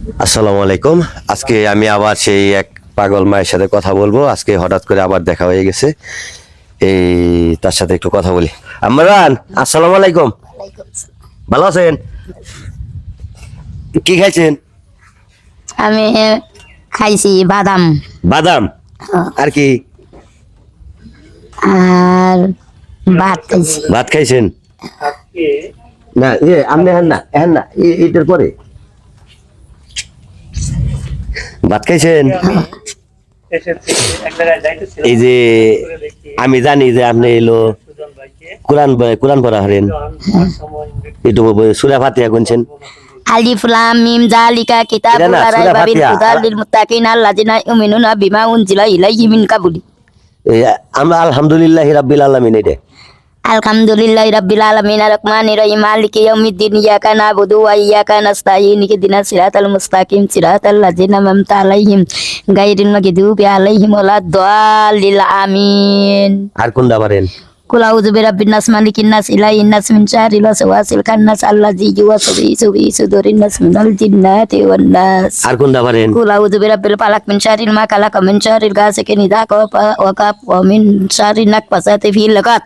আসসালামু আলাইকুম। আজকে আমি আবার সেই এক পাগল মায়ের সাথে কথা বলবো। আজকে হঠাৎ করে আবার দেখা হয়ে গেছে, এই তার সাথে একটু কথা বলি। আমরান, আসসালামু আলাইকুম। ভালো আছেন? কি খাইছেন? আমি খাইছি বাদাম বাদাম আর কি? আর ভাত খাইছি। ভাত খাইছেন? না আপনি হ্যাঁ না এটার পরে ভাত খাইছেন? এই যে আমি জানি যে আপনি এলো কোরআন পড়া হরেন, একটু সূরা ফাতিহা গুনছেন। আলিফ লাম মিম যালিকা কিতাবুল এটা না, লা রাইবা সূরা ফিহি ফাতিহা। হুদাল লিল মুত্তাকিন আল্লাযিনা ইউমিনুনা বিমা উনজিলা ইলাইহি মিন কাবলি। এই আমরা আলহামদুলিল্লাহি রাব্বিল আলামিন, এটা আলহামদুলিল্লাহি রাব্বিল আলামিন আর রহমানির রহিম মালিকি ইয়াউমিদ্দিন ইয়াকা নাবুদু ওয়া ইয়াকা নাস্তাইন ইহদিনাস সিরাতাল মুস্তাকিম সিরাতাল লাযিনা আন'আমতা আলাইহিম গায়রিল মাগদুবি আলাইহিম ওয়ালাদ-দাল্লিন আমিন। আর কোনটা পারেন? কুল আউযু বিরাব্বিন নাস মালিকিন নাস ইলাহিন নাস মিন শাররিল ওয়াসওয়াসিল খান্নাস আল্লাযী ইউওয়াসওয়িসু ফি সুদুরিন নাস মিনাল জিন্নাতি ওয়ান নাস। আর কোনটা পারেন? কুল আউযু বিরাব্বিল ফালাক মিন শাররি মা খালাক মিন শাররিল গাসিকিন ইযা ওয়াকাব ওয়া মিন শাররি নাফাসাতি ফিল উকাদ।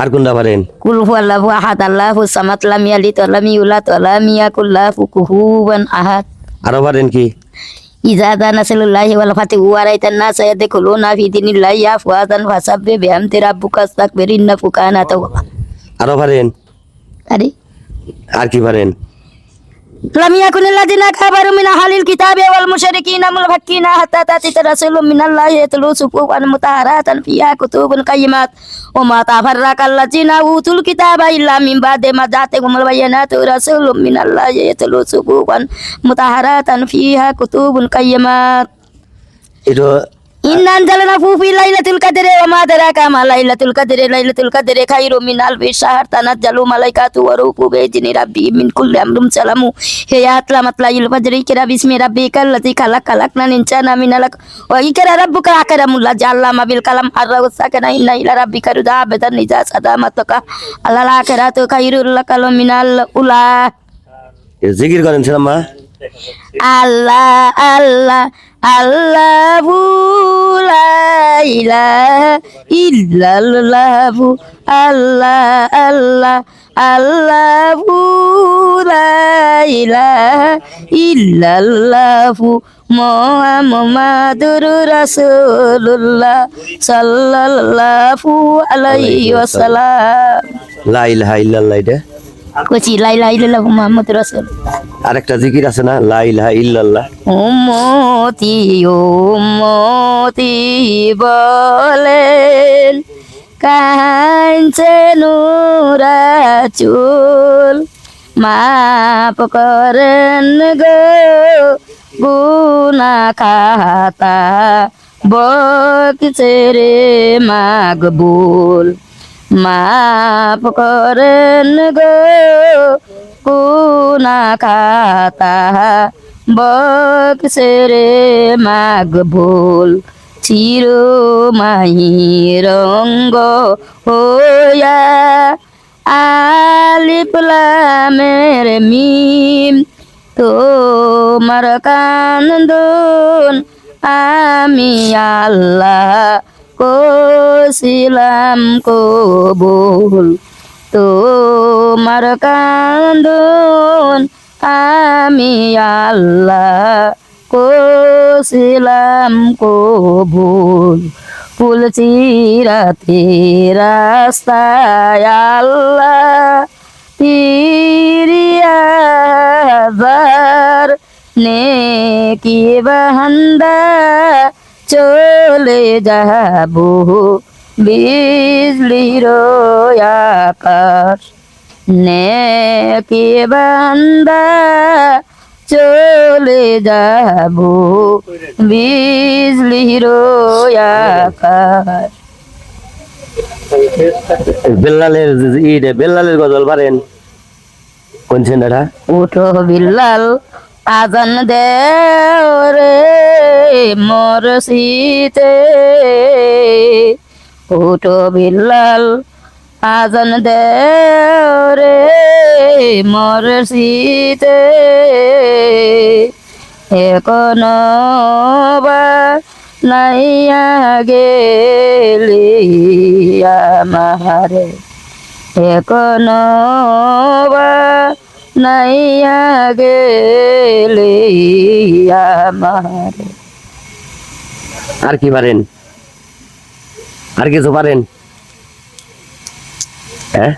আর কোনটা পারেন? কুল হুয়াল্লাহু আহাদ আল্লাহুস সামাদ লাম ইয়ালিদ ওয়া লাম ইউলাদ ওয়া লাম ইয়াকুল লাহু কুফুওয়ান আহাদ। আরো পারেন কি? ইজা নাসরুল্লাহি ওয়াল ফাতহু ওয়া রাআইতান নাসা ইয়াদখুলুনা ফি দীনিল্লাহি আফওয়াজান ফাসাব্বিহ বিহামদি রাব্বিকা ওয়াস্তাগফির ইন্নাহু কানা তাওয়াবা। আরো পারেন? আরে আর কি পারেন? লাম ইয়াকুনিল লাযিনা কাফারু মিন আহলিল কিতাবি ওয়াল মুশরিকিনা মুনফাক্কিনা হাত্তা তা'তিয়া রাসূলুম মিনাল্লাহি ইয়াতলু সুহুফান মুতাহহারাতান ফিহা কুতুবুন কায়্যিমাত ওয়া মা তাফাররাকাল লাযিনা উতুল কিতাবা ইল্লা মিন বা'দি মা জা'আতহুমুল বায়িনাতু রাসূলুম মিনাল্লাহি ইয়াতলু সুহুফান মুতাহহারাতান ফিহা কুতুবুন কায়্যিমাত। এটা ইন্না আনজালনা ফি লাইলাতুল কদরি ওয়া মা আদরাকা মা লাইলাতুল কদরি লাইলাতুল কদরি খায়রুম মিন আলফি শাহর তানাজ্জালু মালাইকাতু ওয়া রূহু বিইذনি রাব্বিহিম মিন কুল্লি আমরিন সালামু হিয়া আতলামাত লাইল ফাজরি ইকরা বিসমি রাব্বিকাল লাযী খালাক খালাকনাল ইনসানা মিন আলাক ওয়া ইকরা রাব্বুকা আকরামুল লাযী আল্লামা বিল কালাম আররাহু সাকানা ইন্না ইলা রাব্বিকা রুদাবাতান নিজা সাদামাতুকা আল্লাল আখিরাতু খায়রুল লাকা মিনাল উলা। জিকির করেন ছেলেমা। আল্লাহ আল্লাহ আল্লাহু লা ইলাহা ইল্লাল্লাহু আল্লাহ আল্লাহ আল্লাহু লা ইলাহা ইল্লাল্লাহু মুহাম্মাদুর রাসূলুল্লাহ সাল্লাল্লাহু আলাইহি ওয়াসাল্লাম। লা ইলাহা ইল্লাল্লাহ, এটা কইছি লা ইলাহা ইল্লাল্লাহু মুহাম্মাদুর রাসূল। আরেকটা জিকির আছে না, লা ইলাহা ইল্লাল্লাহ। উম্মতি উম্মতি বলেন কাঁদছে নূরাচুল মাপ করেন গো গুনাহ খাতা বকছে রে মাকবুল মাপ করেন গো গুনাহ খাতা বকছে রে মাকবুল চিরমাহি রঙ্গ হইয়া আলিফ লামের মিম তোমার কান্দন আমি আল্লাহ কছিলাম কবুল তোমার কান্দন আমি আল্লাহ কছিলাম কবুল ফুল চিরাতে রাস্তায় আল্লাহ তিরিয়াবার নেকি বান্দা চলে যাব বিজলির আকাশ নেকি বান্দা চলে যাব বিজলির আকাশ। বেল্লালের গজল পারেন? কোনছেন এটা? উঠো বিল্লাল আজান দেও রে মরসিতে উঠো বিল্লাল আজন দে রে মরসিতে এখনো বা নাইয়া গেলি আমারে এখনো বা নাইয়া গেলি আমারে। আর কি পারেন? আর কিছু পারেন? হ্যাঁ,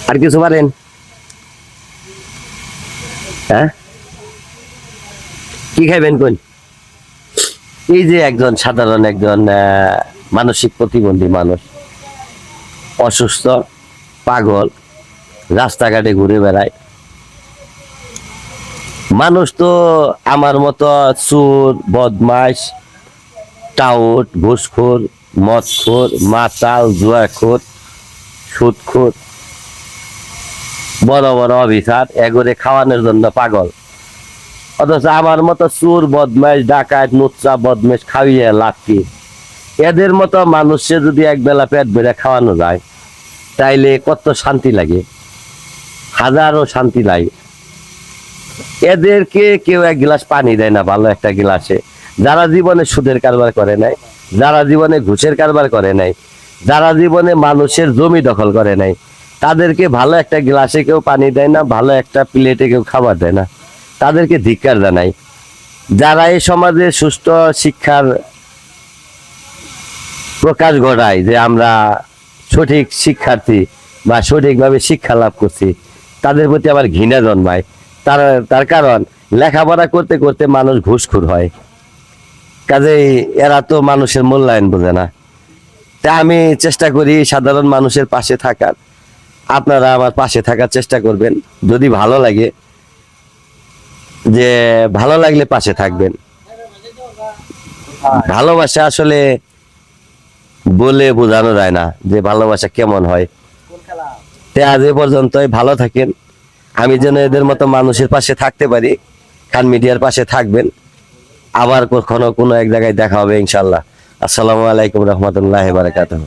আর কিছু পারেন? হ্যাঁ, কি খাইবেন কোন? এই যে একজন সাধারণ একজন মানসিক প্রতিবন্ধী মানুষ, অসুস্থ, পাগল, রাস্তাঘাটে ঘুরে বেড়ায়। মানুষ তো আমার মতো চোর, বদমাইশ, টাউট, ঘুষখোর, মদখোর, মাতাল, জুয়াখোর, সুদখোর, বড় বড় অফিসার এগুলো খাওয়ানোর জন্য পাগল। অথচ আমার মতো চোর, বদমাইশ, ডাকাত, নুচ্চা, বদমাইশ খাইয়ে লাভ কি? এদের মতো মানুষের যদি একবেলা পেট ভরে খাওয়ানো যায় তাইলে কত শান্তি লাগে, হাজারো শান্তি লাগে। এদেরকে কেউ এক গ্লাস পানি দেয় না ভালো একটা গ্লাসে। যারা জীবনে সুদের কারবার করে নাই, যারা জীবনে ঘুষের কারবার করে নাই, যারা জীবনে মানুষের জমি দখল করে নাই, তাদেরকে ভালো একটা গ্লাসে কেউ পানি দেয় না, ভালো একটা প্লেটে কেউ খাবার দেয় না। তাদেরকে ধিক্কার জানাই। যারা এই সমাজে সুষ্ঠু শিক্ষার প্রকাশ ঘটায় যে আমরা সঠিক শিক্ষার্থী বা সঠিকভাবে শিক্ষা লাভ করছি, তাদের প্রতি আমার ঘৃণা জন্মায়। তার কারণ লেখাপড়া করতে করতে মানুষ ঘুষখোর হয়, কাজেই এরা তো মানুষের মূল্যায়ন বোঝে না। তা আমি চেষ্টা করি সাধারণ মানুষের পাশে থাকার। আপনারা আমার পাশে থাকার চেষ্টা করবেন, যদি ভালো লাগে, যে ভালো লাগলে পাশে থাকবেন। ভালোবাসা আসলে বলে বোঝানো যায় না যে ভালোবাসা কেমন হয়। তে আজ এ পর্যন্তই, ভালো থাকেন। আমি যেন এদের মতো মানুষের পাশে থাকতে পারি, খান মিডিয়ার পাশে থাকবেন। আবার কখনো কোনো এক জায়গায় দেখা হবে ইনশাল্লাহ। আসসালামু আলাইকুম রহমতুল্লাহ বারাকাতুহু।